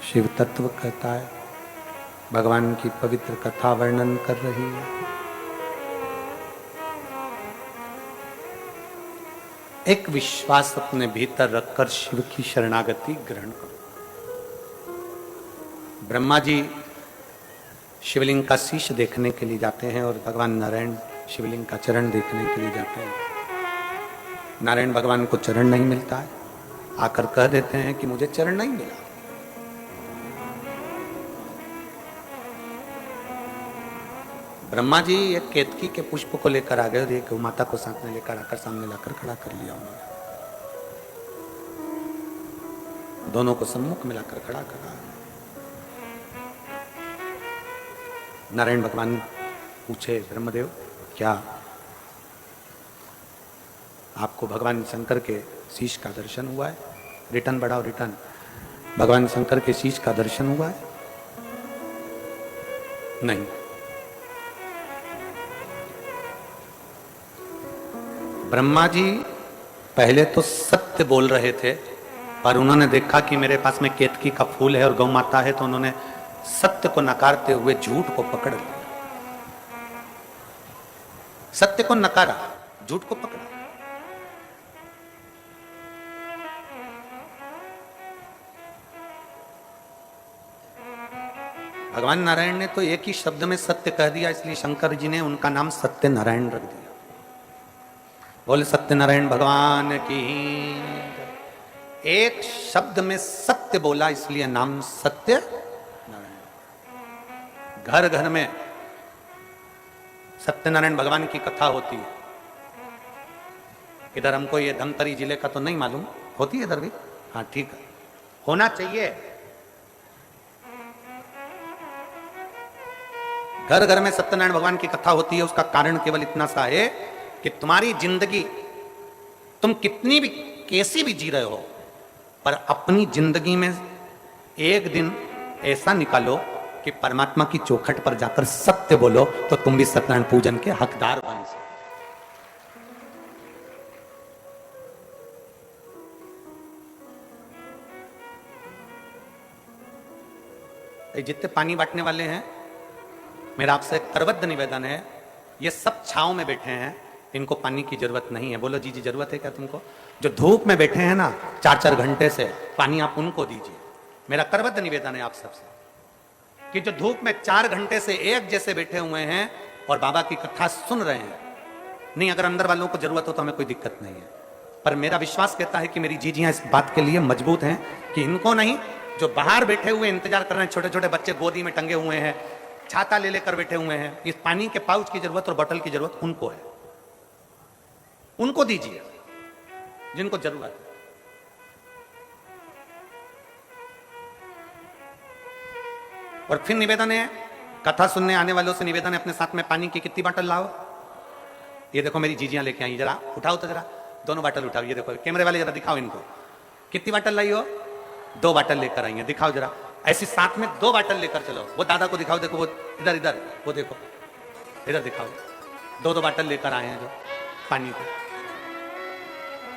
शिव तत्व कहता है, भगवान की पवित्र कथा वर्णन कर रही है। एक विश्वास अपने भीतर रखकर शिव की शरणागति ग्रहण करो। ब्रह्मा जी शिवलिंग का शीश देखने के लिए जाते हैं और भगवान नारायण शिवलिंग का चरण देखने के लिए जाते हैं। नारायण भगवान को चरण नहीं मिलता है, आकर कह देते हैं कि मुझे चरण नहीं मिला। ब्रह्मा जी एक केतकी के पुष्प को लेकर आ गए और एक माता को साथ में लेकर आकर सामने लाकर खड़ा कर लिया उन्होंने। दोनों को सम्मुख मिलाकर खड़ा करा। नारायण भगवान पूछे, ब्रह्मदेव क्या आपको भगवान शंकर के शीश का दर्शन हुआ है? रिटर्न बढ़ाओ, रिटर्न। भगवान शंकर के शीश का दर्शन हुआ है? नहीं। ब्रह्मा जी पहले तो सत्य बोल रहे थे, पर उन्होंने देखा कि मेरे पास में केतकी का फूल है और गौ माता है, तो उन्होंने सत्य को नकारते हुए झूठ को पकड़ लिया। सत्य को नकारा, झूठ को पकड़ा। भगवान नारायण ने तो एक ही शब्द में सत्य कह दिया, इसलिए शंकर जी ने उनका नाम सत्य नारायण रख दिया। बोले सत्यनारायण भगवान की। एक शब्द में सत्य बोला, इसलिए नाम सत्य नारायण। घर घर में सत्यनारायण भगवान की कथा होती है। इधर हमको ये धमतरी जिले का तो नहीं मालूम, होती है इधर भी? हाँ ठीक है, होना चाहिए। घर घर में सत्यनारायण भगवान की कथा होती है। उसका कारण केवल इतना सा है कि तुम्हारी जिंदगी तुम कितनी भी कैसी भी जी रहे हो, पर अपनी जिंदगी में एक दिन ऐसा निकालो कि परमात्मा की चौखट पर जाकर सत्य बोलो, तो तुम भी सत्यनारायण पूजन के हकदार बन सकते। जितने पानी बांटने वाले हैं, मेरा आपसे एक करबद्ध निवेदन है, ये सब छांव में बैठे हैं, इनको पानी की जरूरत नहीं है। बोलो जी जी जरूरत है क्या तुमको? जो धूप में बैठे हैं ना 4-4 घंटे से, पानी आप उनको दीजिए। मेरा करबद्ध निवेदन है आप सबसे कि जो धूप में 4 घंटे से एक जैसे बैठे हुए हैं और बाबा की कथा सुन रहे हैं, नहीं अगर अंदर वालों को जरूरत हो तो हमें कोई दिक्कत नहीं है, पर मेरा विश्वास कहता है कि मेरी जीजियां इस बात के लिए मजबूत हैं कि इनको नहीं, जो बाहर बैठे हुए इंतजार कर रहे हैं, छोटे छोटे बच्चे गोदी में टंगे हुए हैं, छाता ले लेकर बैठे हुए हैं, इस पानी के पाउच की जरूरत और बोतल की जरूरत उनको है। उनको दीजिए जिनको जरूरत है। और फिर निवेदन है, कथा सुनने आने वालों से निवेदन है, अपने साथ में पानी की कितनी बाटल लाओ। ये देखो मेरी जीजियां लेके आई, जरा उठाओ तो, जरा 2 बाटल उठाओ। ये देखो कैमरे वाले जरा दिखाओ इनको, कितनी बाटल लाई हो? 2 बाटल लेकर आई है, दिखाओ जरा। ऐसी साथ में 2 बाटल लेकर चलो। वो दादा को दिखाओ, देखो वो इधर इधर, वो देखो इधर दिखाओ। 2 बाटल लेकर आए हैं जो पानी के,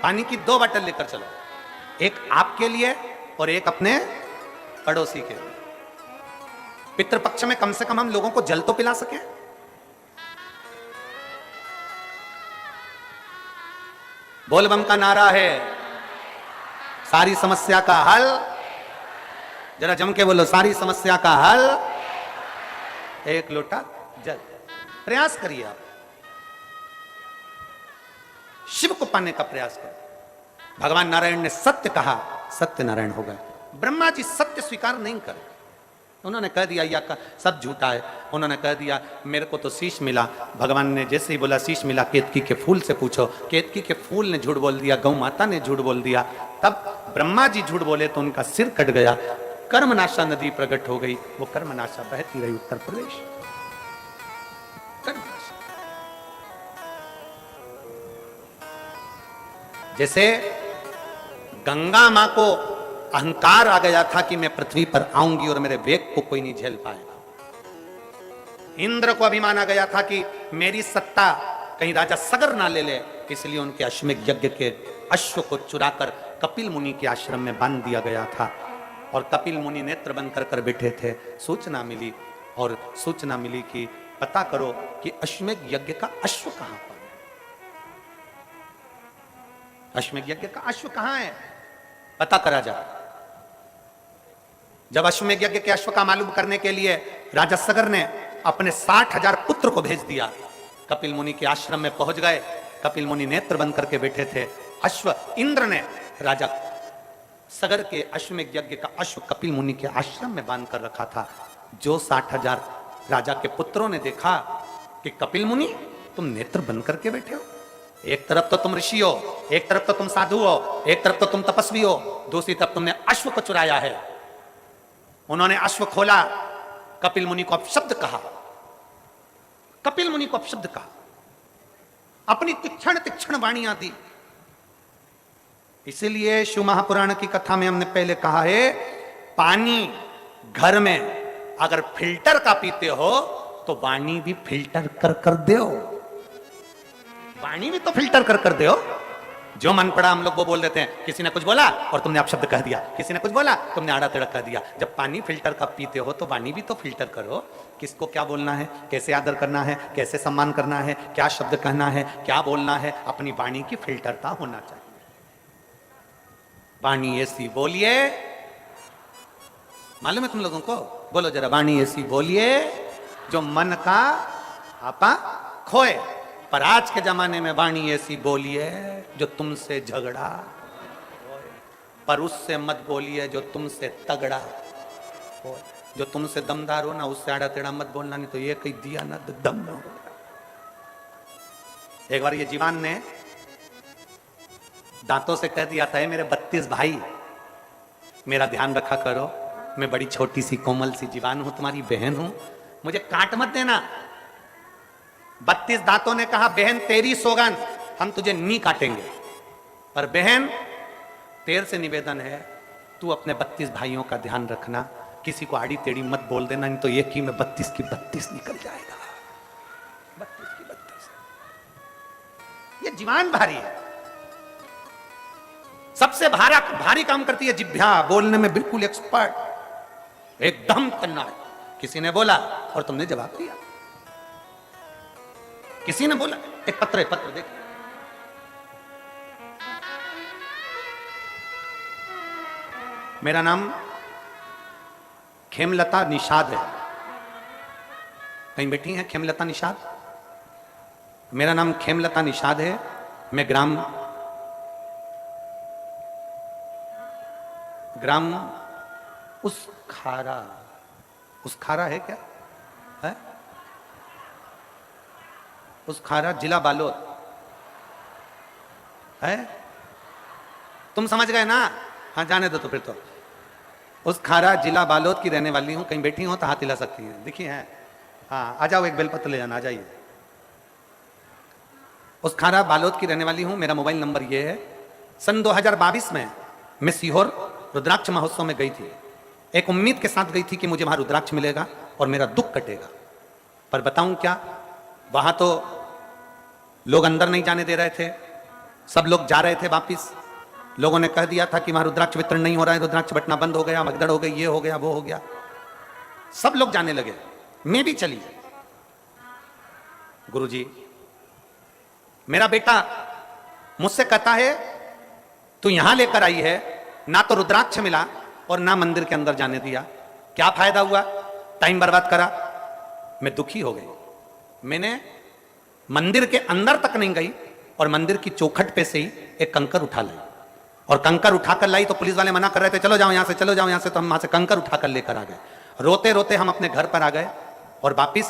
पानी की 2 बाटल लेकर चलो, एक आपके लिए और एक अपने पड़ोसी के लिए। पितृपक्ष में कम से कम हम लोगों को जल तो पिला सके। बोलबम का नारा है, सारी समस्या का हल, जरा जम के बोलो, सारी समस्या का हल 1 लोटा जल। प्रयास करिए आप, शिव को पाने का प्रयास करें। भगवान नारायण ने सत्य कहा, सत्य नारायण हो गए। ब्रह्मा जी सत्य स्वीकार नहीं करे, उन्होंने कह दिया या सब झूठा है। उन्होंने कह दिया मेरे को तो शीश मिला। भगवान ने जैसे ही बोला शीश मिला, केतकी के फूल से पूछो, केतकी के फूल ने झूठ बोल दिया, गौ माता ने झूठ बोल दिया। तब ब्रह्मा जी झूठ बोलेとउनका सिर कट गया। कर्मनाशा नदी प्रकट हो गई, वो कर्मनाशा बहती रही उत्तर प्रदेश। जैसे गंगा मां को अहंकार आ गया था कि मैं पृथ्वी पर आऊंगी और मेरे वेग को कोई नहीं झेल पाएगा। इंद्र को अभिमान आ गया था कि मेरी सत्ता कहीं राजा सगर ना ले ले, इसलिए उनके अश्वमेध यज्ञ के अश्व को चुराकर कपिल मुनि के आश्रम में बांध दिया गया था। और कपिल मुनि नेत्र बंद कर कर बैठे थे। सूचना मिली और सूचना मिली कि पता करो कि अश्वमेध यज्ञ का अश्व कहां पर है। अश्वमेध यज्ञ का अश्व कहां है, पता करा जाए। जब अश्वमेध यज्ञ के अश्व का मालूम करने के लिए राजा सगर ने अपने 60,000 पुत्र को भेज दिया। कपिल मुनि के आश्रम में पहुंच गए। कपिल मुनि नेत्र बंद करके बैठे थे। अश्व इंद्र ने राजा सगर के अश्वमेध यज्ञ का अश्व कपिल मुनि के आश्रम में बांध कर रखा था। जो 60,000 राजा के पुत्रों ने देखा कि कपिल मुनि तुम नेत्र बंद करके बैठे हो, एक तरफ तो तुम ऋषि हो, एक तरफ तो तुम साधु हो, एक तरफ तो तुम तपस्वी हो, दूसरी तरफ तुमने अश्व को चुराया है। उन्होंने अश्व खोला, कपिल मुनि को अपशब्द कहा, कपिल मुनि को अपशब्द कहा, अपनी तीक्ष्ण तीक्ष्ण वाणियां दी। इसीलिए शिव महापुराण की कथा में हमने पहले कहा है, पानी घर में अगर फिल्टर का पीते हो तो वाणी भी फिल्टर कर कर दो, वाणी भी तो फिल्टर कर कर दो। जो मन पड़ा हम लोग वो बोल देते हैं। किसी ने कुछ बोला और तुमने अपशब्द कह दिया, किसी ने कुछ बोला तुमने आड़ा टेढ़ा कह दिया। जब पानी फिल्टर का पीते हो तो वाणी भी तो फिल्टर करो। किसको क्या बोलना है, कैसे आदर करना है, कैसे सम्मान करना है, क्या शब्द कहना है, क्या बोलना है, अपनी वाणी की फिल्टरता होना चाहिए। वाणी ऐसी बोलिए, मालूम है तुम लोगों को? बोलो जरा, वाणी ऐसी बोलिए जो मन का आपा खोए। पर आज के जमाने में वाणी ऐसी बोलिए जो तुमसे झगड़ा, पर उससे मत बोलिए जो तुमसे तगड़ा हो। जो तुमसे दमदार हो ना उससे आड़ा टेढ़ा मत बोलना, नहीं तो ये कहीं दिया ना तो दम ना हो। एक बार ये जीवान ने दांतों से कह दिया था, मेरे 32 भाई मेरा ध्यान रखा करो, मैं बड़ी छोटी सी कोमल सी जीवान हूं, तुम्हारी बहन हूं, मुझे काट मत देना। 32 दांतों ने कहा, बहन तेरी सौगन, हम तुझे नहीं काटेंगे, पर बहन तेरे से निवेदन है तू अपने 32 भाइयों का ध्यान रखना, किसी को आड़ी टेढ़ी मत बोल देना, नहीं तो एक ही में 32 की 32 निकल जाएगा। 32 की 32। ये जीवान भारी है, सबसे भारी काम करती है जिह्वा, बोलने में बिल्कुल एक्सपर्ट, एकदम कन्नड़। किसी ने बोला और तुमने जवाब दिया, किसी ने बोला, एक पत्र है, पत्र देखिए, मेरा नाम खेमलता निषाद है। कहीं बैठी हैं खेमलता निषाद? मेरा नाम खेमलता निषाद है। मैं ग्राम उसखारा है क्या है? उसखारा जिला बालोद है। तुम समझ गए ना? हाँ जाने दो तो फिर तो। उसखारा जिला बालोद की रहने वाली हूँ। कहीं बैठी हो तो हाथ हिला सकती हैं, देखिए हैं। हाँ आ जाओ, एक बेलपत्र ले जाना, आ जाइए। उसखारा बालोद की रहने वाली हूँ। मेरा मोबाइल नंबर ये है। सन 2022 में मैं सीहोर रुद्राक्ष महोत्सव में गई थी। एक उम्मीद के साथ गई थी कि मुझे वहां रुद्राक्ष मिलेगा और मेरा दुख कटेगा। पर बताऊं क्या, वहां तो लोग अंदर नहीं जाने दे रहे थे, सब लोग जा रहे थे वापिस। लोगों ने कह दिया था कि वहां रुद्राक्ष वितरण नहीं हो रहा है, रुद्राक्ष बटना बंद हो गया, भगदड़ हो गई, ये हो गया, वो हो गया। सब लोग जाने लगे, मैं भी चली। गुरुजी, मेरा बेटा मुझसे कहता है तू यहां लेकर आई है, ना तो रुद्राक्ष मिला और ना मंदिर के अंदर जाने दिया, क्या फायदा हुआ, टाइम बर्बाद करा। मैं दुखी हो गई। मैंने मंदिर के अंदर तक नहीं गई और मंदिर की चौखट पे से ही एक कंकर उठा लाई, और कंकर उठाकर लाई तो पुलिस वाले मना कर रहे थे, चलो जाओ यहां से, चलो जाओ यहां से। तो हम वहां से कंकर उठाकर लेकर आ गए। रोते रोते हम अपने घर पर आ गए और वापिस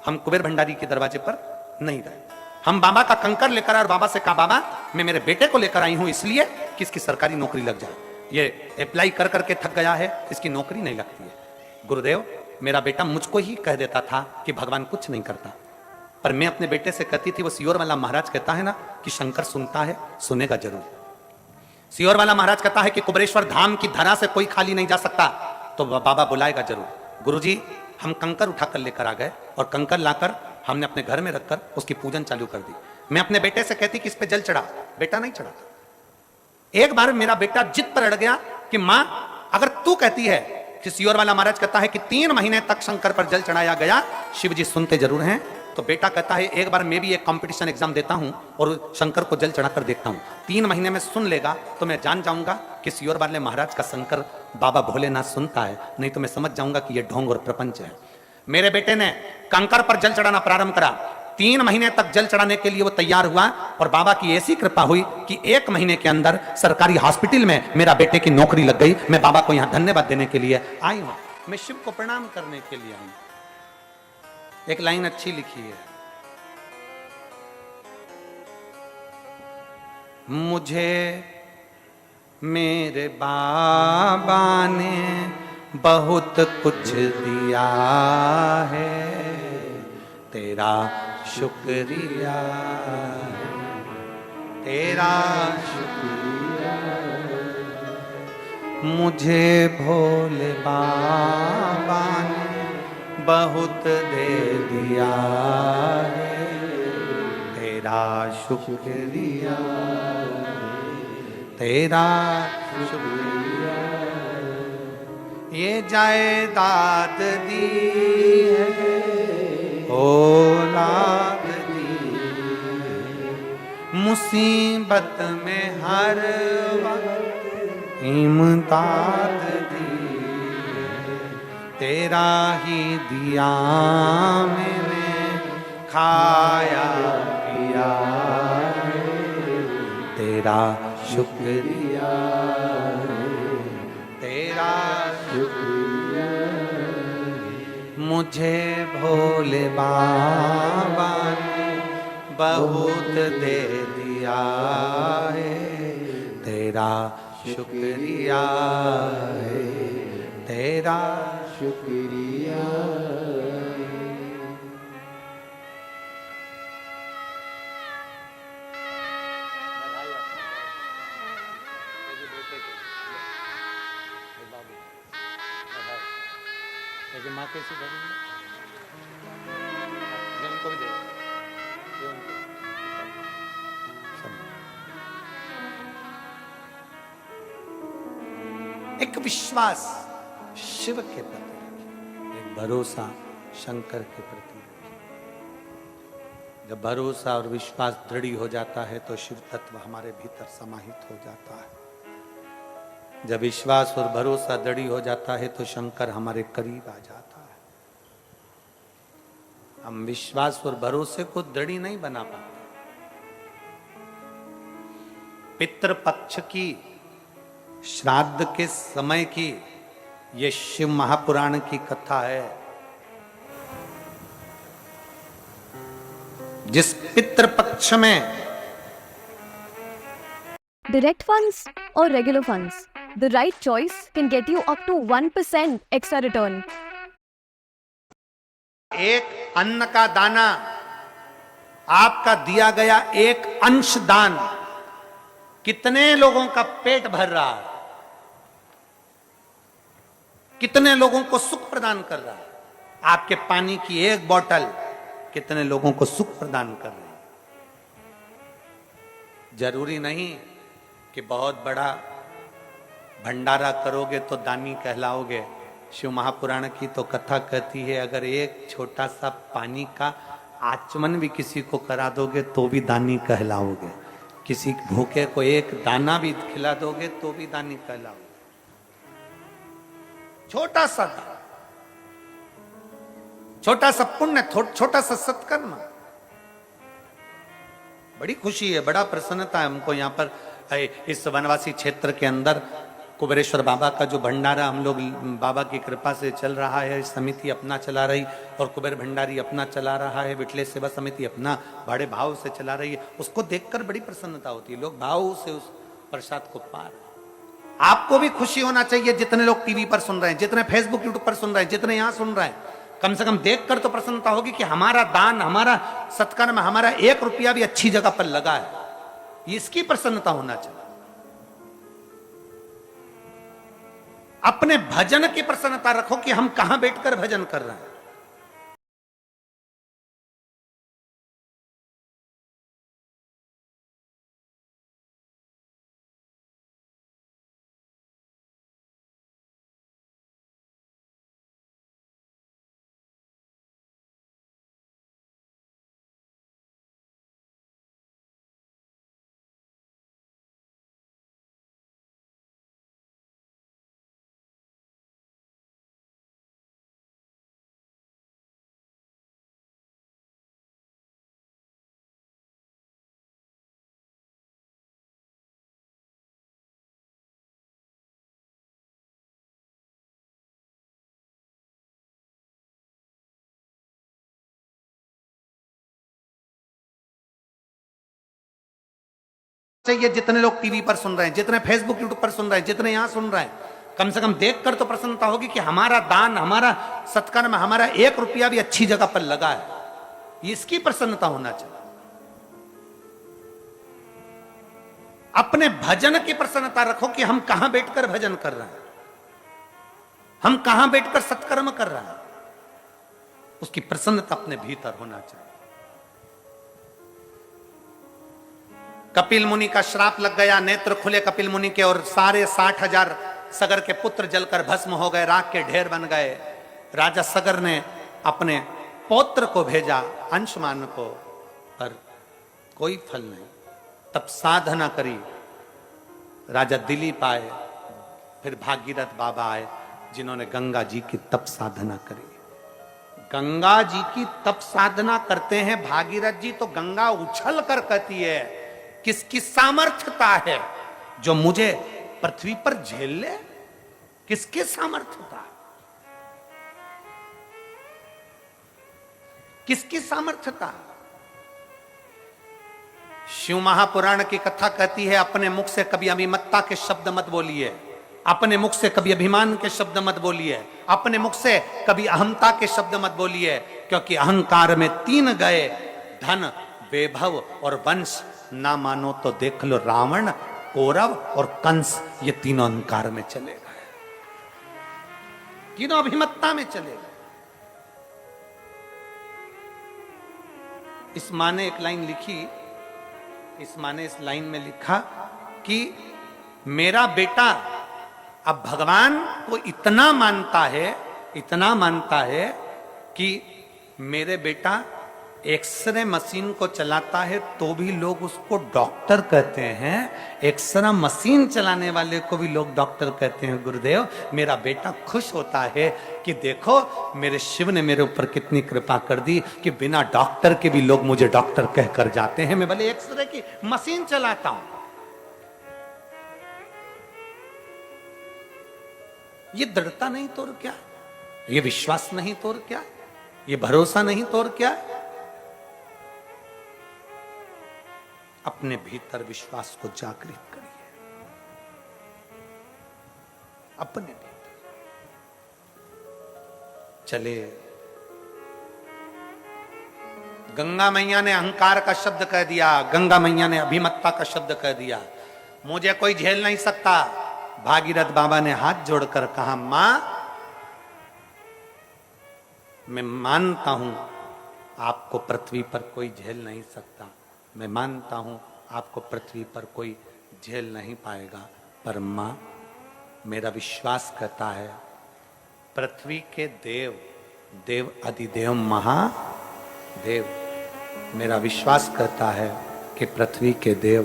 हम कुबेर भंडारी के दरवाजे पर नहीं गए। हम बाबा का कंकर लेकर आए और बाबा से कहा, बाबा मैं मेरे बेटे को लेकर आई हूं इसलिए कि इसकी सरकारी नौकरी लग जाए, ये अप्लाई कर करके थक गया है, इसकी नौकरी नहीं लगती है। गुरुदेव, मेरा बेटा मुझको ही कह देता था कि भगवान कुछ नहीं करता, पर मैं अपने बेटे से कहती थी, वो सियोर वाला महाराज कहता है ना कि शंकर सुनता है, सुनेगा जरूर। सियोर वाला महाराज कहता है कि कुबरेश्वर धाम की धरा से कोई खाली नहीं जा सकता, तो बाबा बुलाएगा जरूर। गुरुजी, हम कंकर उठाकर लेकर आ गए और कंकर लाकर हमने अपने घर में रखकर उसकी पूजन चालू कर दी। मैं अपने बेटे से कहती कि इस पे जल चढ़ा, बेटा नहीं चढ़ा। एक बार मेरा बेटा जिद पर अड़ गया कि मां अगर तू कहती है, किसी और वाला महाराज कहता है कि 3 महीने तक शंकर पर जल चढ़ाया गया, शिव जी सुनते जरूर हैं। तो बेटा कहता है एक बार मैं भी एक कंपटीशन एग्जाम देता हूं और शंकर को जल चढ़ाकर देखता हूं, 3 महीने में सुन लेगा तो मैं जान जाऊंगा किसी और वाले महाराज का शंकर बाबा भोलेनाथ सुनता है, नहीं तो मैं समझ जाऊंगा कि यह ढोंग और प्रपंच है। मेरे बेटे ने कंकर पर जल चढ़ाना प्रारंभ करा, 3 महीने तक जल चढ़ाने के लिए वो तैयार हुआ और बाबा की ऐसी कृपा हुई कि 1 महीने के अंदर सरकारी हॉस्पिटल में मेरा बेटे की नौकरी लग गई। मैं बाबा को यहां धन्यवाद देने के लिए आई हूं, मैं शिव को प्रणाम करने के लिए आई हूं। एक लाइन अच्छी लिखी है, मुझे मेरे बाबा ने बहुत कुछ दिया है, तेरा शुक्रिया, तेरा शुक्रिया, मुझे भोले बाबा ने बहुत दे दिया है, तेरा शुक्रिया, तेरा शुक्रिया, ये जायदाद दी है, औलाद दी, मुसीबत में हर वक्त इमदाद दी, तेरा ही दिया मैंने खाया पिया, तेरा शुक्रिया, तेरा शुक्रिया, मुझे भोले बाबा ने बहुत दे दिया है, तेरा शुक्रिया है, तेरा शुक्रिया। माँ कैसी भरेंगे, उनको भी दे एक विश्वास शिव के प्रति रखिए, एक भरोसा शंकर के प्रति रखिए। जब भरोसा और विश्वास दृढ़ हो जाता है तो शिव तत्व हमारे भीतर समाहित हो जाता है। जब विश्वास और भरोसा दृढ़ हो जाता है तो शंकर हमारे करीब आ जाता है। हम विश्वास और भरोसे को दृढ़ नहीं बना पाते। पितृपक्ष की, श्राद्ध के समय की ये शिव महापुराण की कथा है। जिस पितृपक्ष में direct funds or regular funds, the right choice can get you up to 1% extra return. एक अन्न का दाना, आपका दिया गया एक अंश दान कितने लोगों का पेट भर रहा है, कितने लोगों को सुख प्रदान कर रहा है। आपके पानी की एक बोतल कितने लोगों को सुख प्रदान कर रही है। जरूरी नहीं कि बहुत बड़ा भंडारा करोगे तो दानी कहलाओगे। शिव महापुराण की तो कथा कहती है, अगर एक छोटा सा पानी का आचमन भी किसी को करा दोगे तो भी दानी कहलाओगे। किसी भूखे को एक दाना भी खिला दोगे तो भी दानी कहलाओगे। छोटा सा दान, छोटा सा पुण्य, छोटा सा सत्कर्म, बड़ी खुशी है, बड़ा प्रसन्नता है हमको। यहाँ पर इस वनवासी क्षेत्र के अंदर कुबेरेश्वर बाबा का जो भंडारा हम लोग बाबा की कृपा से चल रहा है, समिति अपना चला रही और कुबेर भंडारी अपना चला रहा है, विठलेश सेवा समिति अपना बड़े भाव से चला रही है। उसको देखकर बड़ी प्रसन्नता होती है, लोग भाव से उस प्रसाद को पा रहे। आपको भी खुशी होना चाहिए, जितने लोग टीवी पर सुन रहे हैं, जितने फेसबुक यूट्यूब पर सुन रहे हैं, जितने यहां सुन रहे हैं, कम से कम देखकर तो प्रसन्नता होगी कि हमारा दान, हमारा सत्कर्म, हमारा 1 रुपया भी अच्छी जगह पर लगा है। इसकी प्रसन्नता होना चाहिए। अपने भजन की प्रसन्नता रखो कि हम कहां बैठकर भजन कर रहे हैं। चाहिए जितने लोग टीवी पर सुन रहे हैं, जितने फेसबुक यूट्यूब पर सुन रहे हैं, जितने यहां सुन रहे हैं, कम से कम देखकर तो प्रसन्नता होगी कि हमारा दान, हमारा सत्कर्म, हमारा 1 रुपया भी अच्छी जगह पर लगा है। इसकी प्रसन्नता होना चाहिए। अपने भजन की प्रसन्नता रखो कि हम कहां बैठकर भजन कर रहे हैं, हम कहां बैठकर सत्कर्म कर रहे हैं, उसकी प्रसन्नता अपने भीतर होना चाहिए। कपिल मुनि का श्राप लग गया, नेत्र खुले कपिल मुनि के और सारे 60,000 सगर के पुत्र जलकर भस्म हो गए, राख के ढेर बन गए। राजा सगर ने अपने पौत्र को भेजा अंशुमान को, पर कोई फल नहीं। तब साधना करी, राजा दिलीप आए, फिर भागीरथ बाबा आए, जिन्होंने गंगा जी की तप साधना करी। गंगा जी की तप साधना करते हैं भागीरथ जी, तो गंगा उछल कर कहती है किसकी सामर्थ्यता है जो मुझे पृथ्वी पर झेल ले, किसकी सामर्थ्यता, किसकी सामर्थ्यता। शिव महापुराण की कथा कहती है अपने मुख से कभी अभिमत्ता के शब्द मत बोलिए, अपने मुख से कभी अभिमान के शब्द मत बोलिए, अपने मुख से कभी अहंता के शब्द मत बोलिए, क्योंकि अहंकार में 3 गए, धन, वैभव और वंश। ना मानो तो देख लो रावण, कौरव और कंस, ये तीनों अहंकार में चले गए, तीनों अभिमत्ता में चले गए। इस माँ ने एक लाइन लिखी, इस माँ ने इस लाइन में लिखा कि मेरा बेटा अब भगवान को इतना मानता है, इतना मानता है कि मेरे बेटा एक्सरे मशीन को चलाता है तो भी लोग उसको डॉक्टर कहते हैं, एक्सरे मशीन चलाने वाले को भी लोग डॉक्टर कहते हैं। गुरुदेव, मेरा बेटा खुश होता है कि देखो मेरे शिव ने मेरे ऊपर कितनी कृपा कर दी कि बिना डॉक्टर के भी लोग मुझे डॉक्टर कहकर जाते हैं, मैं भले एक्सरे की मशीन चलाता हूं। ये दृढ़ता नहीं तो और क्या, ये विश्वास नहीं तो और क्या, ये भरोसा नहीं तो और क्या। अपने भीतर विश्वास को जागृत करिए, अपने भीतर चले। गंगा मैया ने अहंकार का शब्द कह दिया, गंगा मैया ने अभिमत्ता का शब्द कह दिया, मुझे कोई झेल नहीं सकता। भागीरथ बाबा ने हाथ जोड़कर कहा, मां मैं मानता हूं आपको पृथ्वी पर कोई झेल नहीं सकता, मैं मानता हूं आपको पृथ्वी पर कोई झेल नहीं पाएगा, पर मां मेरा विश्वास कहता है पृथ्वी के देव, देव अधिदेव महादेव, मेरा विश्वास कहता है कि पृथ्वी के देव,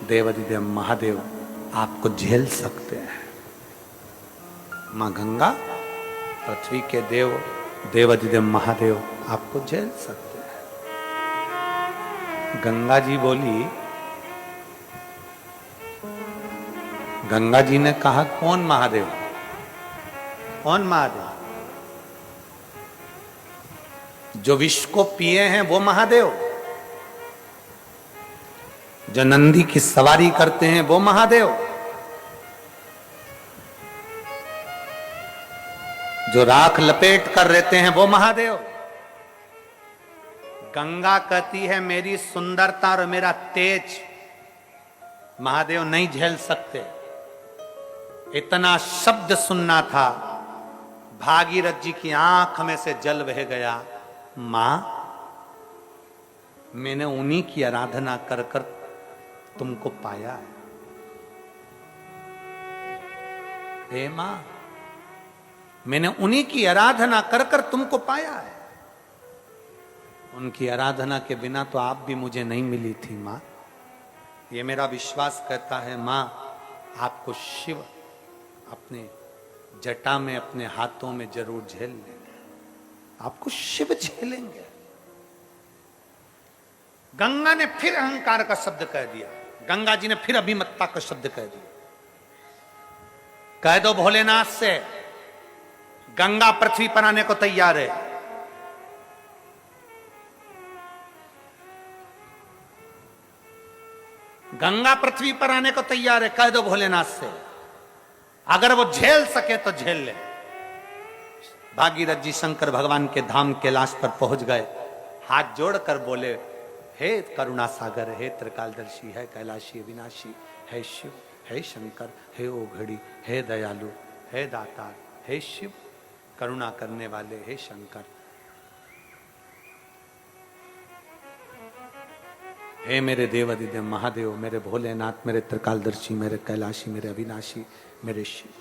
देव अधिदेव महादेव आपको झेल सकते हैं। मां गंगा, पृथ्वी के देव, देव अधिदेव महादेव आपको झेल सकते हैं। गंगा जी बोली, गंगा जी ने कहा कौन महादेव, कौन महादेव? जो विष को पिए हैं वो महादेव, जो नंदी की सवारी करते हैं वो महादेव, जो राख लपेट कर रहते हैं वो महादेव। गंगा कहती है मेरी सुंदरता और मेरा तेज महादेव नहीं झेल सकते। इतना शब्द सुनना था, भागीरथ जी की आंख में से जल बह गया। मां मैंने उन्हीं की आराधना कर कर तुमको पाया है। हे मां, मैंने उन्हीं की आराधना कर कर तुमको पाया है। उनकी आराधना के बिना तो आप भी मुझे नहीं मिली थी मां। ये मेरा विश्वास कहता है मां आपको शिव अपने जटा में, अपने हाथों में जरूर झेल लेंगे, आपको शिव झेलेंगे। गंगा ने फिर अहंकार का शब्द कह दिया, गंगा जी ने फिर अभिमत्ता का शब्द कह दिया। कह दो भोलेनाथ से गंगा पृथ्वी पर आने को तैयार है। गंगा पृथ्वी पर आने को तैयार है, कह दो भोलेनाथ से, अगर वो झेल सके तो झेल ले। भागीरथ जी शंकर भगवान के धाम कैलाश पर पहुंच गए, हाथ जोड़कर बोले, हे करुणा सागर, हे त्रिकालदर्शी, है कैलाशी विनाशी, है शिव, हे शंकर, हे ओघड़ी, हे दयालु, हे दातार, हे शिव, करुणा करने वाले, हे शंकर, हे मेरे देवादिदेव महादेव, मेरे भोलेनाथ, मेरे त्रिकालदर्शी, मेरे कैलाशी, मेरे अविनाशी, मेरे शिव,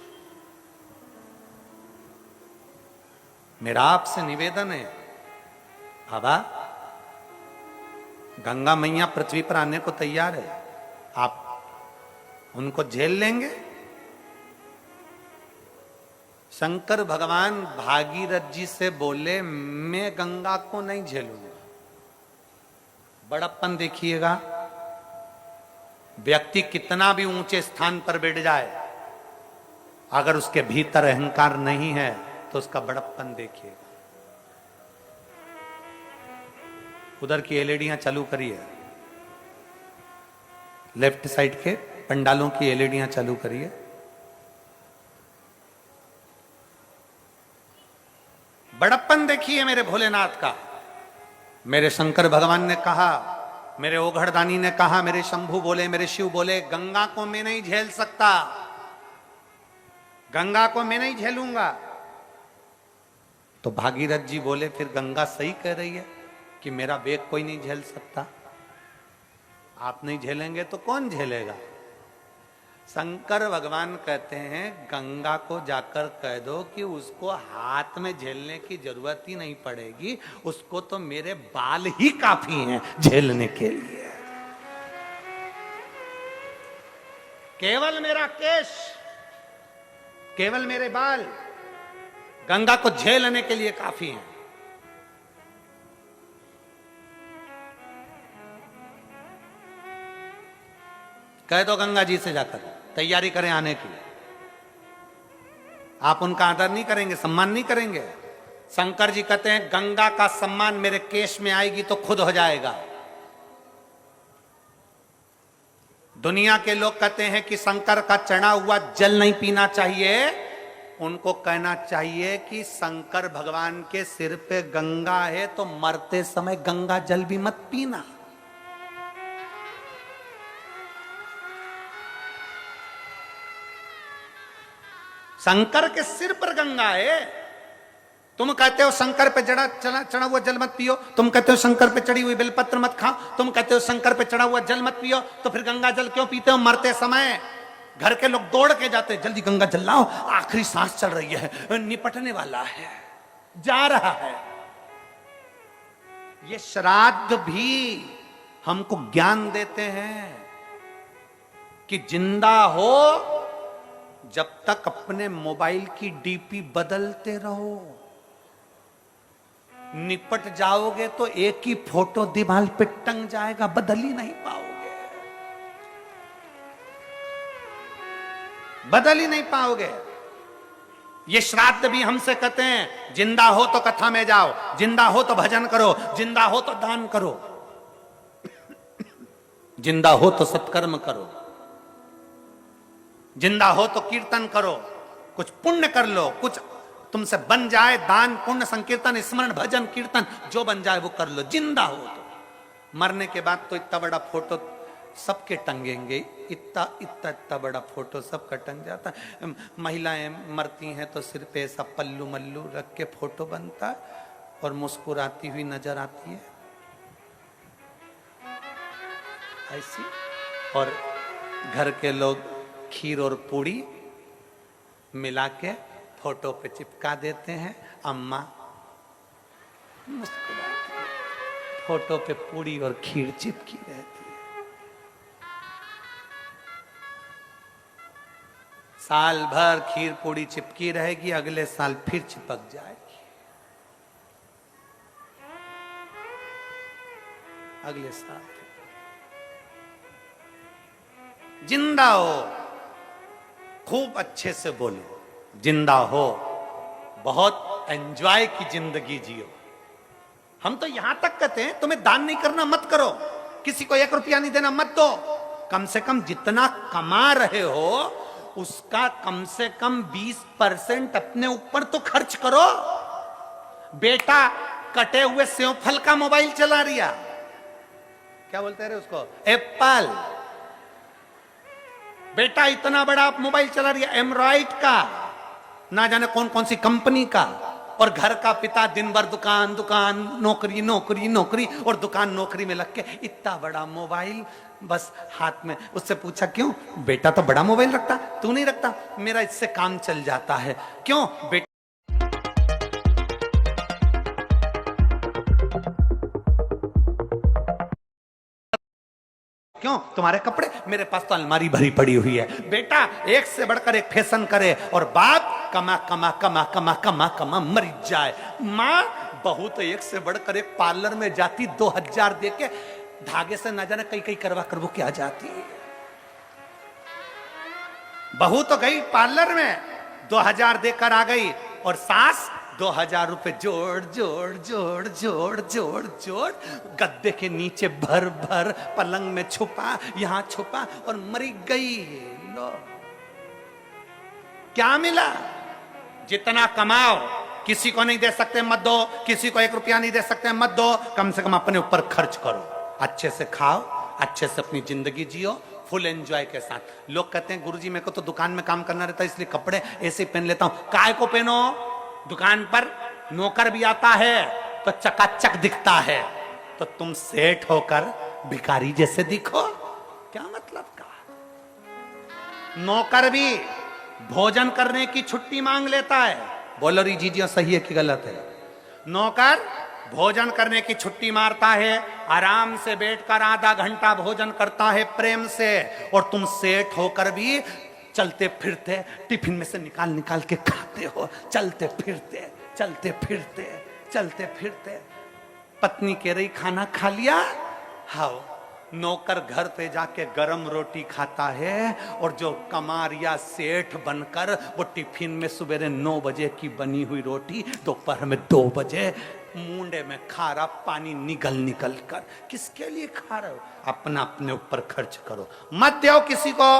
मेरा आपसे निवेदन है बाबा, गंगा मैया पृथ्वी पर आने को तैयार है, आप उनको झेल लेंगे? शंकर भगवान भागीरथ जी से बोले, मैं गंगा को नहीं झेलूंगा। बड़प्पन देखिएगा, व्यक्ति कितना भी ऊंचे स्थान पर बैठ जाए, अगर उसके भीतर अहंकार नहीं है तो उसका बड़प्पन देखिएगा। उधर की एलईडियां चालू करिए, लेफ्ट साइड के पंडालों की एलईडियां चालू करिए, बड़प्पन देखिए मेरे भोलेनाथ का। मेरे शंकर भगवान ने कहा, मेरे ओघड़दानी ने कहा, मेरे शंभू बोले, मेरे शिव बोले, गंगा को मैं नहीं झेल सकता, गंगा को मैं नहीं झेलूंगा। तो भागीरथ जी बोले, फिर गंगा सही कह रही है कि मेरा वेग कोई नहीं झेल सकता, आप नहीं झेलेंगे तो कौन झेलेगा? शंकर भगवान कहते हैं, गंगा को जाकर कह दो कि उसको हाथ में झेलने की जरूरत ही नहीं पड़ेगी, उसको तो मेरे बाल ही काफी हैं झेलने के लिए। केवल मेरा केश, केवल मेरे बाल गंगा को झेलने के लिए काफी हैं। कह दो गंगा जी से जाकर तैयारी करें आने की। आप उनका आदर नहीं करेंगे, सम्मान नहीं करेंगे। शंकर जी कहते हैं, गंगा का सम्मान मेरे केश में आएगी तो खुद हो जाएगा। दुनिया के लोग कहते हैं कि शंकर का चढ़ा हुआ जल नहीं पीना चाहिए, उनको कहना चाहिए कि शंकर भगवान के सिर पे गंगा है तो मरते समय गंगा जल भी मत पीना। शंकर के सिर पर गंगा है, तुम कहते हो शंकर पे चढ़ा हुआ जल मत पियो, तुम कहते हो शंकर पे चढ़ी हुई बेलपत्र मत खाओ, तुम कहते हो शंकर पे चढ़ा हुआ जल मत पियो, तो फिर गंगा जल क्यों पीते हो? मरते समय घर के लोग दौड़ के जाते, जल्दी गंगा जल लाओ, आखिरी सांस चल रही है, निपटने वाला है, जा रहा है। ये श्राद्ध भी हमको ज्ञान देते हैं कि जिंदा हो जब तक अपने मोबाइल की डीपी बदलते रहो, निपट जाओगे तो एक ही फोटो दीवार पे टंग जाएगा, बदल ही नहीं पाओगे, बदल ही नहीं पाओगे। ये श्राद्ध भी हमसे कहते हैं, जिंदा हो तो कथा में जाओ, जिंदा हो तो भजन करो, जिंदा हो तो दान करो, जिंदा हो तो सत्कर्म करो, जिंदा हो तो कीर्तन करो, कुछ पुण्य कर लो, कुछ तुमसे बन जाए, दान पुण्य संकीर्तन स्मरण भजन कीर्तन जो बन जाए वो कर लो, जिंदा हो तो। मरने के बाद तो इतना बड़ा फोटो सबके टंगेंगे, इतना इतना इतना बड़ा फोटो सबका टंग जाता है। महिलाएं मरती हैं तो सिर पे ऐसा पल्लू मल्लू रख के फोटो बनता है और मुस्कुराती हुई नजर आती है ऐसी, और घर के लोग खीर और पूड़ी मिला के फोटो पे चिपका देते हैं। अम्मा मुस्कुराती है, फोटो पे पूड़ी और खीर चिपकी रहती है। साल भर खीर पूड़ी चिपकी रहेगी, अगले साल फिर चिपक जाएगी, अगले साल। जिंदा हो, खूब अच्छे से बोलो, जिंदा हो, बहुत एंजॉय की जिंदगी जियो। हम तो यहां तक कहते हैं, तुम्हें दान नहीं करना मत करो, किसी को 1 रुपया नहीं देना मत दो, कम से कम जितना कमा रहे हो उसका कम से कम 20% अपने ऊपर तो खर्च करो। बेटा कटे हुए सेव फल का मोबाइल चला रिया, क्या बोलते रहे उसको, एप्पल। बेटा इतना बड़ा मोबाइल चला रही है एमराइट का, ना जाने कौन कौन सी कंपनी का। और घर का पिता दिन भर दुकान दुकान, नौकरी नौकरी नौकरी, और दुकान नौकरी में लग के इतना बड़ा मोबाइल बस हाथ में। उससे पूछा क्यों? बेटा तो बड़ा मोबाइल रखता, तू नहीं रखता। मेरा इससे काम चल जाता है। क्यों बेटा? क्यों? तुम्हारे कपड़े, मेरे पास तो अलमारी भरी पड़ी हुई है। बेटा एक से बढ़कर एक फैशन करे और बाप कमा कमा कमा कमा कमा कमा मर जाए। माँ बहू तो एक से बढ़कर एक पार्लर में जाती, 2000 दे के धागे से ना जाने कई कई करवा कर वो क्या जाती है। बहू तो गई पार्लर में, 2000 देकर आ गई, और सास 2000 रुपए जोड़ जोड़ जोड़ जोड़ जोड़ जोड़ गद्दे के नीचे भर भर, पलंग में छुपा, यहां छुपा, और मरी गई। लो क्या मिला? जितना कमाओ किसी को नहीं दे सकते मत दो, किसी को 1 रुपया नहीं दे सकते मत दो। कम से कम अपने ऊपर खर्च करो, अच्छे से खाओ, अच्छे से अपनी जिंदगी जियो, फुल एंजॉय के साथ। लोग कहते हैं गुरुजी मेरे को तो दुकान में काम करना रहता है इसलिए कपड़े ऐसे पहन लेता हूं। काय को पहनो? दुकान पर नौकर भी आता है तो चकाचक दिखता है, तो तुम सेठ होकर भिखारी जैसे दिखो, क्या मतलब का? नौकर भी भोजन करने की छुट्टी मांग लेता है। बोलो री जीजियो सही है कि गलत है? नौकर भोजन करने की छुट्टी मारता है, आराम से बैठकर आधा घंटा भोजन करता है प्रेम से, और तुम सेठ होकर भी चलते फिरते टिफिन में से निकाल निकाल के खाते हो, चलते फिरते चलते फिरते चलते फिरते। पत्नी कह रही खाना खा लिया? हाओ। नौकर घर पे जाके गरम रोटी खाता है, और जो कमारिया सेठ बनकर वो टिफिन में सवेरे 9 बजे की बनी हुई रोटी दोपहर में 2 बजे मुंडे में खारा पानी निकल निकल कर। किसके लिए खा रहे हो? अपना अपने ऊपर खर्च करो, मत दो किसी को।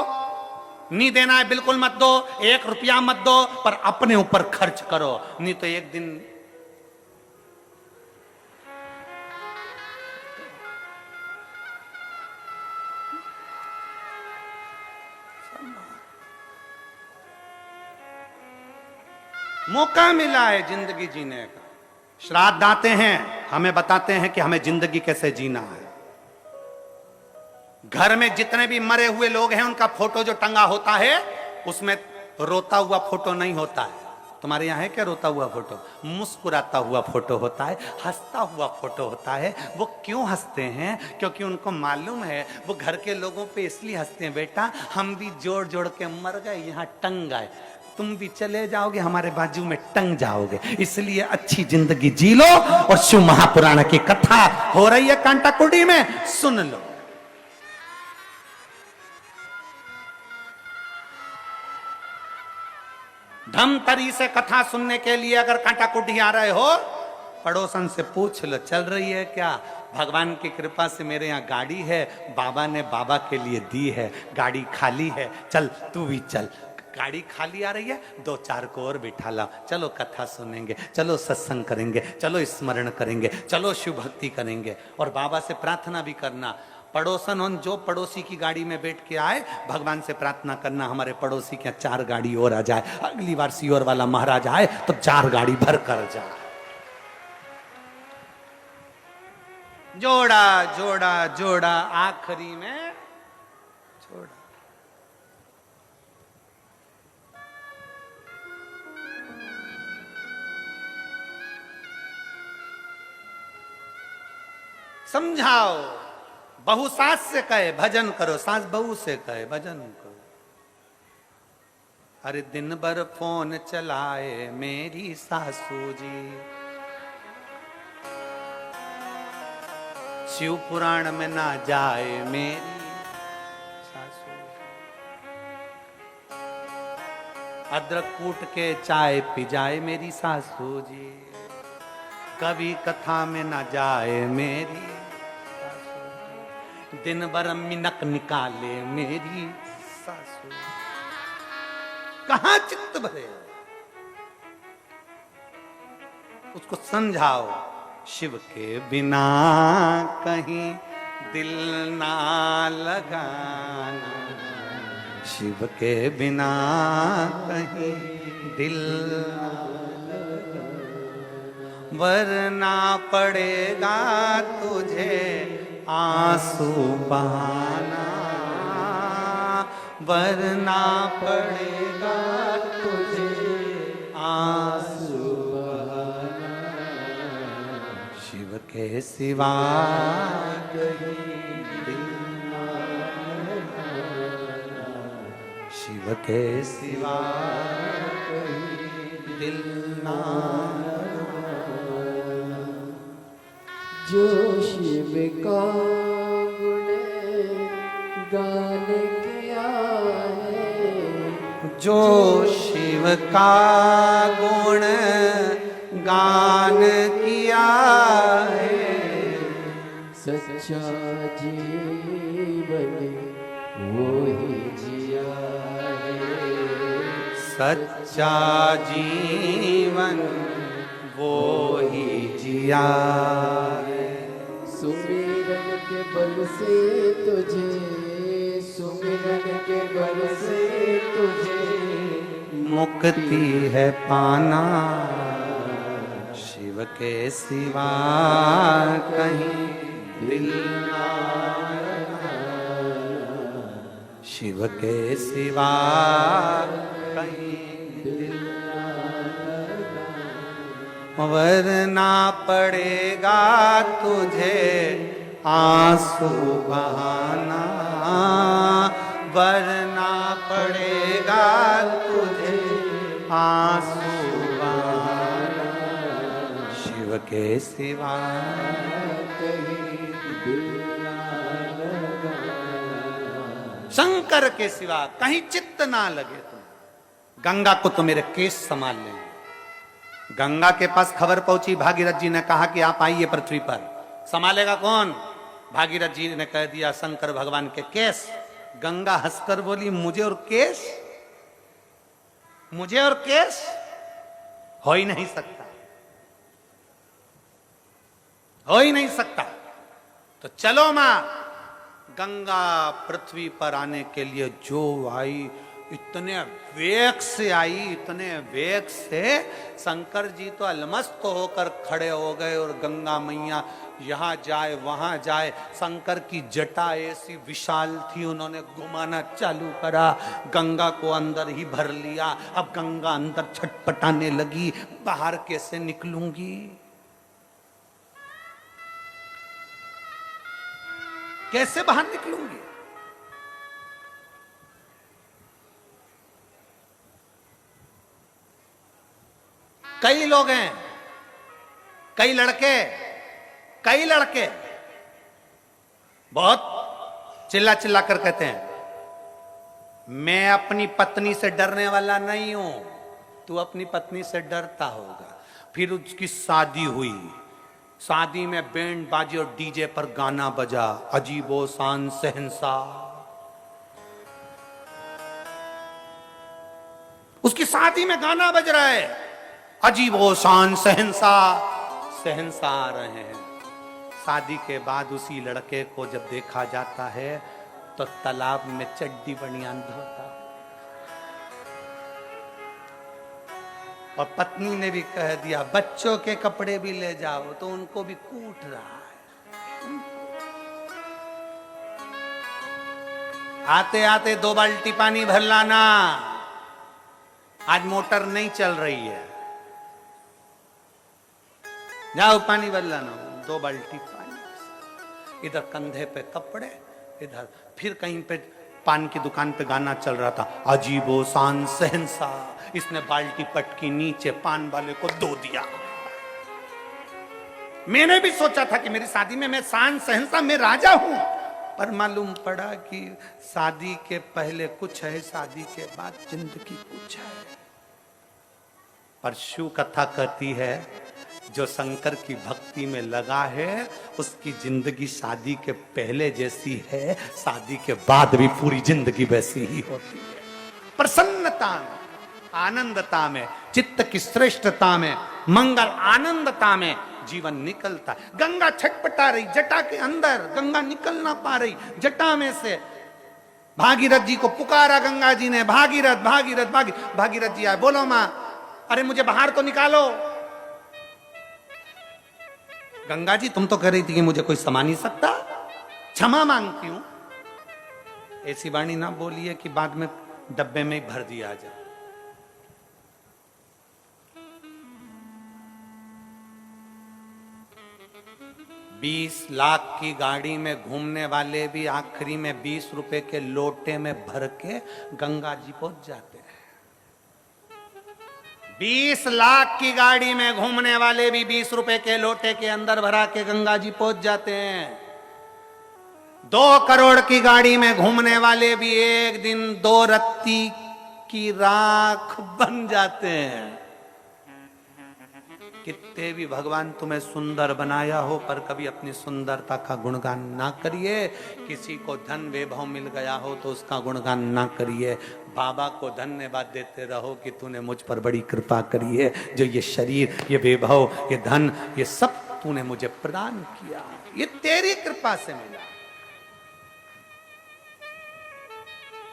नहीं देना है बिल्कुल मत दो, 1 रुपया मत दो, पर अपने ऊपर खर्च करो। नहीं तो एक दिन मौका मिला है जिंदगी जीने का। श्राद्ध आते हैं, हमें बताते हैं कि हमें जिंदगी कैसे जीना है। घर में जितने भी मरे हुए लोग हैं उनका फोटो जो टंगा होता है उसमें रोता हुआ फोटो नहीं होता है। तुम्हारे यहाँ है क्या रोता हुआ फोटो? मुस्कुराता हुआ फोटो होता है, हंसता हुआ फोटो होता है। वो क्यों हंसते हैं? क्योंकि उनको मालूम है वो घर के लोगों पे इसलिए हंसते हैं, बेटा हम भी जोड़ जोड़ के मर गए, यहाँ टंग गए, तुम भी चले जाओगे हमारे बाजू में टंग जाओगे, इसलिए अच्छी जिंदगी जी लो। और शिव महापुराण की कथा हो रही है कांटाकुटी में, सुन लो। धमतरी से कथा सुनने के लिए अगर कांटाकुटी आ रहे हो, पड़ोसन से पूछ लो चल रही है क्या? भगवान की कृपा से मेरे यहाँ गाड़ी है, बाबा ने बाबा के लिए दी है, गाड़ी खाली है, चल तू भी चल। गाड़ी खाली आ रही है, 2-4 को और बिठा ला, चलो कथा सुनेंगे, चलो सत्संग करेंगे, चलो स्मरण करेंगे, चलो शिव भक्ति करेंगे। और बाबा से प्रार्थना भी करना। पड़ोसन हो, जो पड़ोसी की गाड़ी में बैठ के आए, भगवान से प्रार्थना करना हमारे पड़ोसी के 4 गाड़ी और आ जाए, अगली बार सीओर वाला महाराज आए तो 4 गाड़ी भर कर जाए। जोड़ा जोड़ा जोड़ा आखिरी में छोड़ा। समझाओ, बहू सास से कहे भजन करो, सास बहू से कहे भजन करो। अरे दिन भर फोन चलाए मेरी सासू जी, शिव पुराण में ना जाए मेरी सासू। अदरक कूट के चाय पी जाए मेरी सासू जी, कभी कथा में ना जाए मेरी। दिन भर मिनक निकाले मेरी सासू, कहां चित्त भरे। उसको समझाओ, शिव के बिना कहीं दिल ना लगाना, शिव के बिना कहीं दिल ना लगाना, वरना पड़ेगा तुझे आंसू बहाना, वरना पड़ेगा तुझे आंसू बहाना, शिव के सिवा कहीं दिल ना लगाना, शिव के सिवा कहीं दिल ना लगाना। जो शिव का गुण गान किया है, जो शिव का गुण गान किया है, सच्चा जीवन वो ही जिया है, सच्चा जीवन वो ही जिया है। सुमिरन के बल से तुझे, सुमिरन के बल से तुझे मुक्ति है पाना, शिव के सिवा कहीं दिल ना लगाना, शिव के सिवा कहीं दिल ना लगाना, वरना पड़ेगा तुझे आंसू बहाना, वरना पड़ेगा तुझे आंसू बहाना, शिव के सिवा कहीं दिल ना लगाना, शंकर के सिवा कहीं चित्त ना लगे तुम। गंगा को तो मेरे केस संभाल लेंगे। गंगा के पास खबर पहुंची, भागीरथ जी ने कहा कि आप आइए पृथ्वी पर। संभालेगा कौन? भागीरथ जी ने कह दिया शंकर भगवान के केस। गंगा हंसकर बोली, मुझे और केस, मुझे और केस हो ही नहीं सकता, हो ही नहीं सकता। तो चलो मां। गंगा पृथ्वी पर आने के लिए जो आई, इतने वेग से आई, इतने वेग से शंकर जी तो अलमस्त होकर खड़े हो गए। और गंगा मैया यहां जाए वहां जाए, शंकर की जटा ऐसी विशाल थी, उन्होंने घुमाना चालू करा, गंगा को अंदर ही भर लिया। अब गंगा अंदर छटपटाने लगी, बाहर कैसे निकलूंगी, कैसे बाहर निकलूंगी। कई लोग हैं, कई लड़के बहुत चिल्ला चिल्ला कर कहते हैं, मैं अपनी पत्नी से डरने वाला नहीं हूं। तू अपनी पत्नी से डरता होगा। फिर उसकी शादी हुई, शादी में बैंड बाजी और डीजे पर गाना बजा, अजीबो शान शहंशाह। उसकी शादी में गाना बज रहा है, अजीबो शान शहंशाह, शहंशाह आ रहे हैं। शादी के बाद उसी लड़के को जब देखा जाता है तो तालाब में चड्डी बनियान धोता, और पत्नी ने भी कह दिया बच्चों के कपड़े भी ले जाओ, तो उनको भी कूट रहा है। आते आते 2 बाल्टी पानी भर लाना, आज मोटर नहीं चल रही है, जाओ पानी भर लाना। 2 बाल्टी पानी, इधर कंधे पे कपड़े, इधर फिर कहीं पे पान की दुकान पे गाना चल रहा था, अजीबो शान शहंशाह। इसने बाल्टी पटकी नीचे, पान वाले को दो दिया। मैंने भी सोचा था कि मेरी शादी में मैं शान शहंशाह, मैं राजा हूं, पर मालूम पड़ा कि शादी के पहले कुछ है, शादी के बाद जिंदगी कुछ है। पर शिव कथा कहती है, जो शंकर की भक्ति में लगा है उसकी जिंदगी शादी के पहले जैसी है, शादी के बाद भी पूरी जिंदगी वैसी ही होती है। प्रसन्नता में, आनंदता में, चित्त की श्रेष्ठता में, मंगल आनंदता में जीवन निकलता है। गंगा छटपटा रही जटा के अंदर, गंगा निकल ना पा रही जटा में से। भागीरथ जी को पुकारा गंगा जी ने, भागीरथ भागीरथ भागीरथ जी आए, बोलो मां, अरे मुझे बाहर तो निकालो। गंगा जी तुम तो कह रही थी कि मुझे कोई समा नहीं सकता, क्षमा मांगती हूं। ऐसी वाणी ना बोलिए कि बाद में डब्बे में भर दिया जाए। बीस लाख की गाड़ी में घूमने वाले भी आखिरी में 20 रुपए के लोटे में भर के गंगा जी पहुंच जाते हैं। 20 लाख की गाड़ी में घूमने वाले भी 20 रुपए के लोटे के अंदर भरा के गंगा जी पहुंच जाते हैं। 2 करोड़ की गाड़ी में घूमने वाले भी एक दिन 2 रत्ती की राख बन जाते हैं। कितने भी भगवान तुम्हें सुंदर बनाया हो, पर कभी अपनी सुंदरता का गुणगान ना करिए। किसी को धन वैभव मिल गया हो तो उसका गुणगान ना करिए। बाबा को धन्यवाद देते रहो कि तूने मुझ पर बड़ी कृपा करी है, जो ये शरीर, ये वैभव, ये धन, ये सब तूने मुझे प्रदान किया, ये तेरी कृपा से मिला।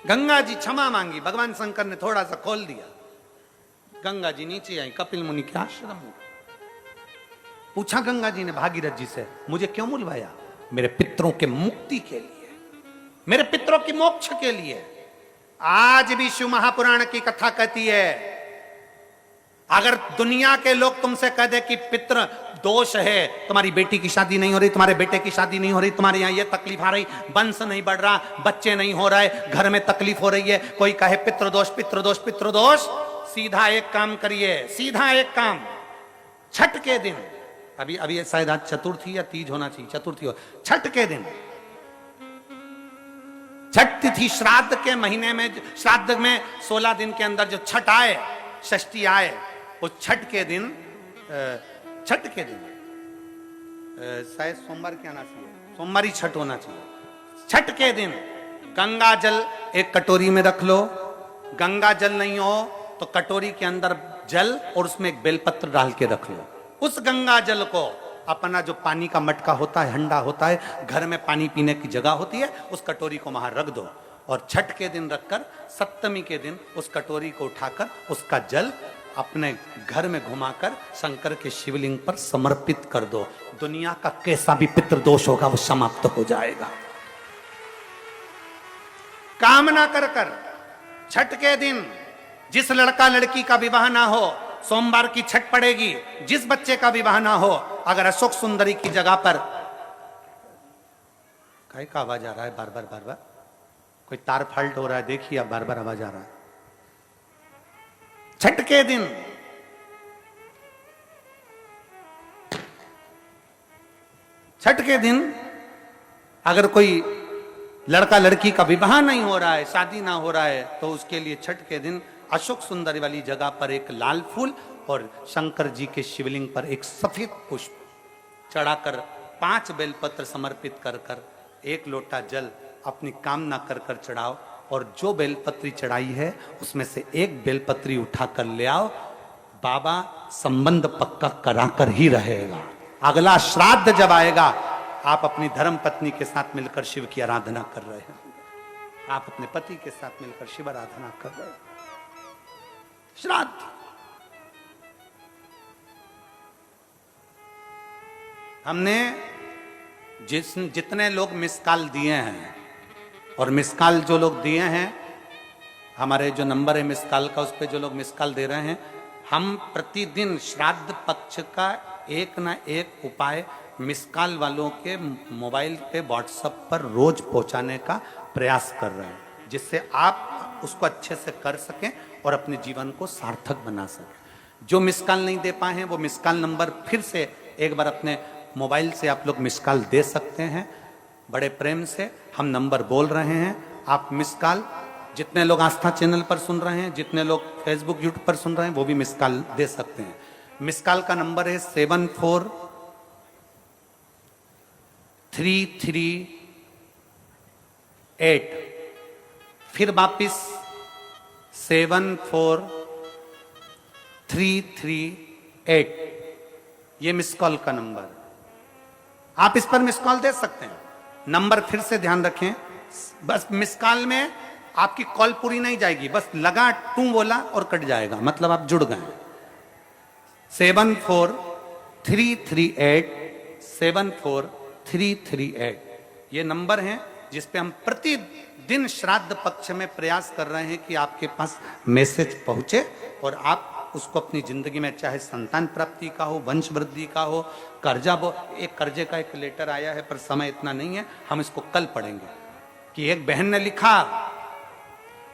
गंगा जी क्षमा मांगी, भगवान शंकर ने थोड़ा सा खोल दिया। गंगा जी नीचे आई, कपिल मुनि के आश्रम में। पूछा गंगा जी ने भागीरथ जी से, मुझे क्यों बुलवाया? मेरे पितरों के मुक्ति के लिए, मेरे पितरों की मोक्ष के लिए। आज भी शिव महापुराण की कथा कहती है, अगर दुनिया के लोग तुमसे कह दे कि पितृ दोष है, तुम्हारी बेटी की शादी नहीं हो रही, तुम्हारे बेटे की शादी नहीं हो रही, तुम्हारे यहाँ ये तकलीफ आ रही, वंश नहीं बढ़ रहा, बच्चे नहीं हो रहे, घर में तकलीफ हो रही है, कोई कहे पितृदोष पितृदोष पितृदोष, सीधा एक काम करिए, सीधा एक काम, छठ के दिन, अभी शायद आज चतुर्थी या तीज होना चाहिए, चतुर्थी हो, छठ के दिन, छठ तिथि श्राद्ध के महीने में, श्राद्ध में 16 दिन के अंदर जो छठ आए, षष्ठी आए, उस छठ के दिन, छठ के दिन शायद सोमवार क्या आना चाहिए, सोमवार ही छठ होना चाहिए। छठ के दिन गंगा जल एक कटोरी में रख लो, गंगा जल नहीं हो तो कटोरी के अंदर जल और उसमें एक बेलपत्र डाल के रख लो। उस गंगा जल को अपना जो पानी का मटका होता है, हंडा होता है, घर में पानी पीने की जगह होती है, उस कटोरी को वहां रख दो और छठ के दिन रखकर सप्तमी के दिन उस कटोरी को उठाकर उसका जल अपने घर में घुमाकर शंकर के शिवलिंग पर समर्पित कर दो। दुनिया का कैसा भी पितृदोष होगा वो समाप्त हो जाएगा। कामना कर कर छठ के दिन जिस लड़का लड़की का विवाह ना हो, सोमवार की छठ पड़ेगी, जिस बच्चे का विवाह ना हो, अगर अशोक सुंदरी की जगह पर, काय का आवाज आ रहा है बार बार, कोई तार फाल्ट हो रहा है, देखिए अब बार बार आवाज आ रहा है। छठ के दिन अगर कोई लड़का लड़की का विवाह नहीं हो रहा है, शादी ना हो रहा है, तो उसके लिए छठ के दिन अशोक सुंदरी वाली जगह पर एक लाल फूल और शंकर जी के शिवलिंग पर एक सफेद पुष्प चढ़ाकर 5 बेलपत्र समर्पित कर कर 1 लोटा जल अपनी कामना कर कर चढ़ाओ और जो बेलपत्री चढ़ाई है उसमें से 1 बेलपत्री उठा कर ले आओ। बाबा संबंध पक्का कराकर ही रहेगा। अगला श्राद्ध जब आएगा, आप अपनी धर्म पत्नी के साथ मिलकर शिव की आराधना कर रहे हैं, आप अपने पति के साथ मिलकर शिव आराधना कर रहे हैं। श्राद्ध हमने जितने लोग मिस कॉल दिए हैं, और मिस कॉल जो लोग दिए हैं, हमारे जो नंबर है मिस कॉल का, उस पर जो लोग मिस कॉल दे रहे हैं, हम प्रतिदिन श्राद्ध पक्ष का एक ना एक उपाय मिस कॉल वालों के मोबाइल पे व्हाट्सएप पर रोज पहुंचाने का प्रयास कर रहे हैं, जिससे आप उसको अच्छे से कर सकें और अपने जीवन को सार्थक बना सकें। जो मिस कॉल नहीं दे पाए हैं वो मिस कॉल नंबर फिर से एक बार अपने मोबाइल से आप लोग मिस कॉल दे सकते हैं। बड़े प्रेम से हम नंबर बोल रहे हैं, आप मिस कॉल, जितने लोग आस्था चैनल पर सुन रहे हैं, जितने लोग फेसबुक यूट्यूब पर सुन रहे हैं, वो भी मिस कॉल दे सकते हैं। मिस कॉल का नंबर है 74338। फिर वापिस 74338। ये मिस कॉल का नंबर, आप इस पर मिस कॉल दे सकते हैं। नंबर फिर से ध्यान रखें, बस मिस कॉल में आपकी कॉल पूरी नहीं जाएगी, बस लगा टू बोला और कट जाएगा, मतलब आप जुड़ गए। 74338 ये नंबर है जिस पे हम प्रतिदिन श्राद्ध पक्ष में प्रयास कर रहे हैं कि आपके पास मैसेज पहुंचे और आप उसको अपनी जिंदगी में, चाहे संतान प्राप्ति का हो, वंश वृद्धि का हो, कर्जा एक कर्जे का एक लेटर आया है पर समय इतना नहीं है, हम इसको कल पढ़ेंगे कि एक बहन ने लिखा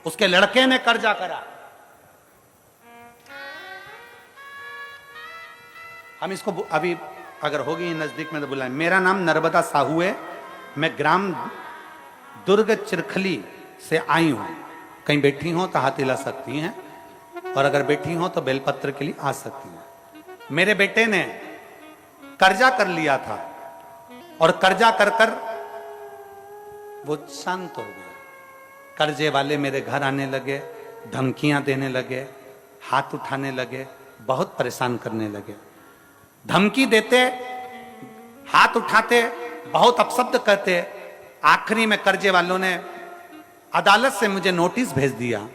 उसके लड़के ने कर्जा करा। हम इसको अभी अगर होगी नजदीक में तो बुलाएं। मेरा नाम नर्मदा साहू है, मैं ग्राम दुर्ग चिरखली से आई हूं। कहीं बैठी हो तो हाथ हिला सकती हैं, और अगर बैठी हो तो बेलपत्र के लिए आ सकती हैं। मेरे बेटे ने कर्जा कर लिया था और कर्जा कर कर वो शांत हो गया। कर्जे वाले मेरे घर आने लगे, धमकियां देने लगे, हाथ उठाने लगे, बहुत परेशान करने लगे। धमकी देते, हाथ उठाते, बहुत अपशब्द कहते। आखिरी में कर्जे वालों ने अदालत से मुझे नोटिस भेज दिया।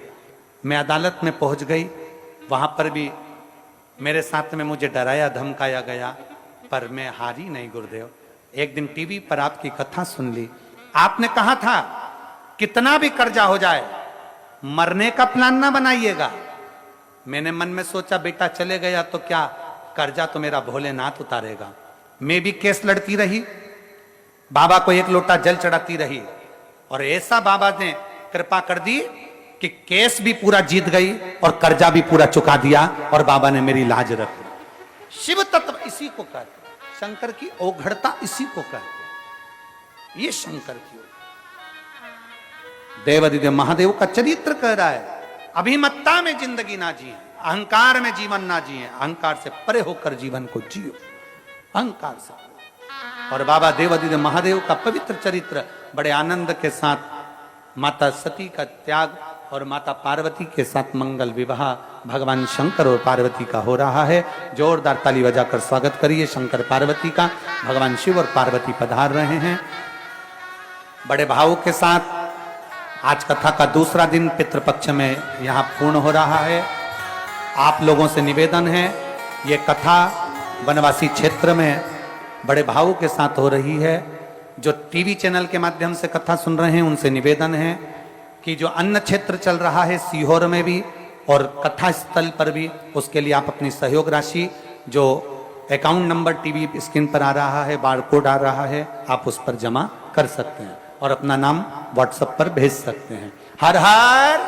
मैं अदालत में पहुंच गई, वहां पर भी मेरे साथ में मुझे डराया धमकाया गया, पर मैं हारी नहीं गुरुदेव। एक दिन टीवी पर आपकी कथा सुन ली, आपने कहा था कितना भी कर्जा हो जाए मरने का प्लान ना बनाइएगा। मैंने मन में सोचा बेटा चले गया तो क्या, कर्जा तो मेरा भोलेनाथ उतारेगा। मैं भी केस लड़ती रही, बाबा को एक लोटा जल चढ़ाती रही, और ऐसा बाबा ने कृपा कर दी कि केस भी पूरा जीत गई और कर्जा भी पूरा चुका दिया, और बाबा ने मेरी लाज रख ली। शिव तत्व इसी को कहते, शंकर की औघड़ता इसी को कहते। ये शंकर की देवादिदेव महादेव का चरित्र कह रहा है, अभिमत्ता में जिंदगी ना जिए, अहंकार में जीवन ना जिए, अहंकार से परे होकर जीवन को जियो, अहंकार से। और बाबा देवादिदेव महादेव का पवित्र चरित्र बड़े आनंद के साथ माता सती का त्याग और माता पार्वती के साथ मंगल विवाह भगवान शंकर और पार्वती का हो रहा है। जोरदार ताली बजाकर स्वागत करिए शंकर पार्वती का। भगवान शिव और पार्वती पधार रहे हैं बड़े भाव के साथ। आज कथा का दूसरा दिन पितृपक्ष में यहाँ पूर्ण हो रहा है। आप लोगों से निवेदन है, ये कथा वनवासी क्षेत्र में बड़े भाव के साथ हो रही है। जो टीवी चैनल के माध्यम से कथा सुन रहे हैं उनसे निवेदन है कि जो अन्य क्षेत्र चल रहा है सीहोर में भी और कथा स्थल पर भी, उसके लिए आप अपनी सहयोग राशि, जो अकाउंट नंबर टीवी स्क्रीन पर आ रहा है, बारकोड आ रहा है, आप उस पर जमा कर सकते हैं और अपना नाम व्हाट्सएप पर भेज सकते हैं। हर हर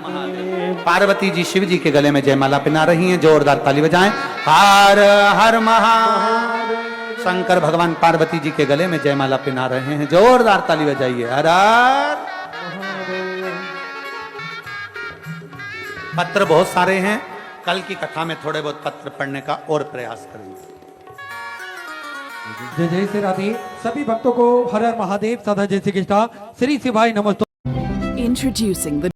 महादेव। पार्वती जी शिव जी के गले में जयमाला पहना रही हैं, जोरदार ताली बजाएं। हर हर महादेव। शंकर भगवान पार्वती जी के गले में जयमाला पहना रहे हैं, जोरदार ताली बजाइए। हर हर। पत्र बहुत सारे हैं, कल की कथा में थोड़े बहुत पत्र पढ़ने का और प्रयास करेंगे। जय जय श्री राधे। सभी भक्तों को हर हर महादेव, सदा जय श्री कृष्णा, श्री शिवाय नमस्ते। Introducing the